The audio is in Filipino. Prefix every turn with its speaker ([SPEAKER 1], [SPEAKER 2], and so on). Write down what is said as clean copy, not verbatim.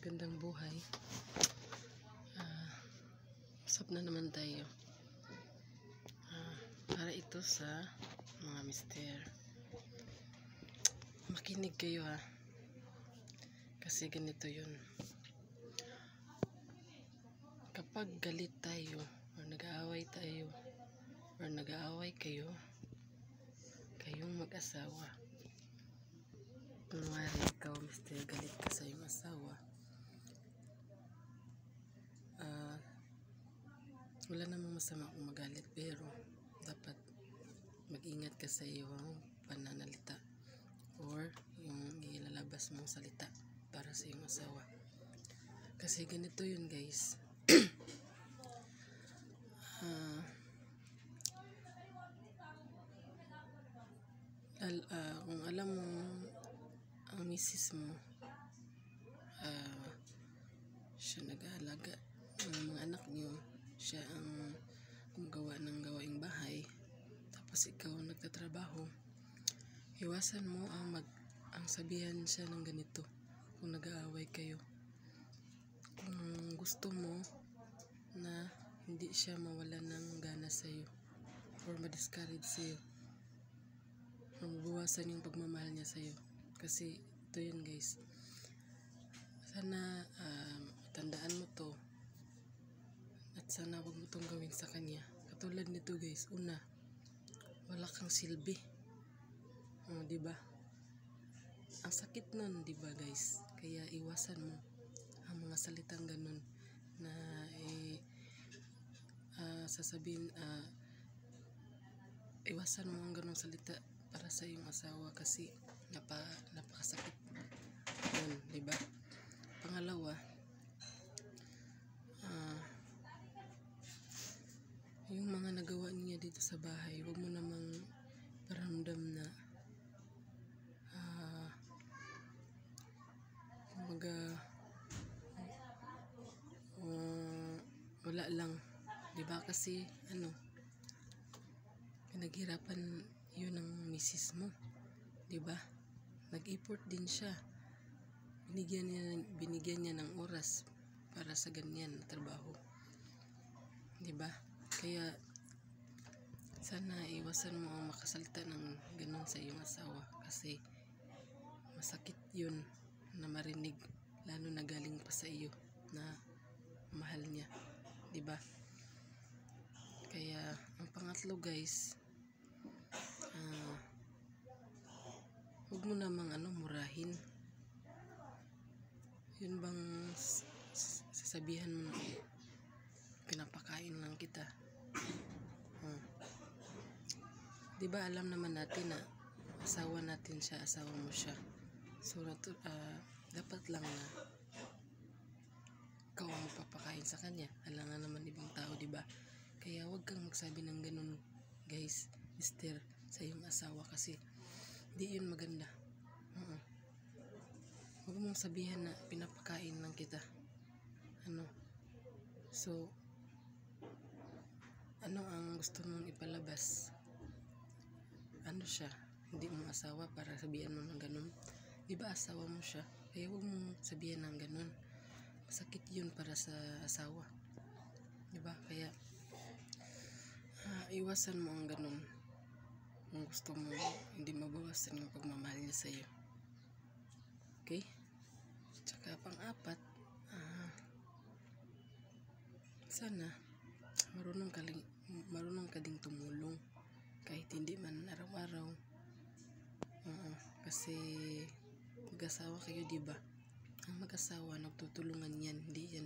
[SPEAKER 1] Magandang buhay. Usap na naman tayo. Para ito sa mga mister. Makinig kayo ha. Kasi ganito yun. Kapag galit tayo or nag-aaway tayo or nag-aaway kayo, kayong mag-asawa. Kunwari ikaw mister, galit ka sa iyong asawa. Wala namang masama kung magalit, pero dapat mag-ingat ka sa iyong pananalita or yung ilalabas mong salita para sa iyong asawa. Kasi ganito yun guys. Kung alam mo ang misis mo, siya nag-aalaga ng mga anak niyo, siya ang gumagawa ng gawaing bahay, tapos ikaw nagtatrabaho, iwasan mo ang sabihan siya ng ganito kung nag-aaway kayo. Kung gusto mo na hindi siya mawala ng gana sa iyo or ma-discourage sa iyo, mabawasan yung pagmamahal niya sa iyo. Kasi ito yun guys, sana tandaan mo to at sana wag mo tong gawin sa kanya. Katulad nito guys, una, wala kang silbi, diba? Ang sakit nun, diba guys? Kaya iwasan mo ang mga salitang ganun na sasabihin, iwasan mo ang ganung salita para sa iyong asawa kasi napakasakit yun, diba? Pangalawa, yung mga nagawa niya dito sa bahay, wag mo namang paramdam na wala lang, diba? Kasi pinaghirapan yun ng misis mo, diba? Nag-effort din siya, binigyan niya ng oras para sa ganyan na trabaho, diba? Kaya sana iwasan mo ang makasalita ng ganun sa iyong asawa kasi masakit yun na marinig, lalo na galing pa sa iyo na mahal niya, diba? Kaya ang pangatlo guys, huwag mo namang murahin. Yun bang sasabihan mo na pinapakain lang kita, diba? Alam naman natin na asawa natin siya, asawa mo siya, so dapat lang na ikaw ang magpapakain sa kanya. Alangan naman ibang tao, diba? Kaya wag kang magsabi ng ganun guys, mister, sa iyong asawa kasi di yun maganda. Huwag mong sabihan na pinapakain lang kita. So ano ang gusto mong ipalabas? Siya, hindi mo asawa para sabihan mo ng ganun, diba? Asawa mo siya, kaya huwag mong sabihan ng ganun. Masakit yun para sa asawa, diba? Kaya iwasan mo ang ganun kung gusto mo hindi mabawasan yung pagmamahal niya sa iyo. Okay? Tsaka pang-apat, sana marunong ka ding tumulong kahit hindi man araw-araw. Kasi mag-asawa kayo, diba? Ang mag-asawa nagtutulungan yan, hindi yan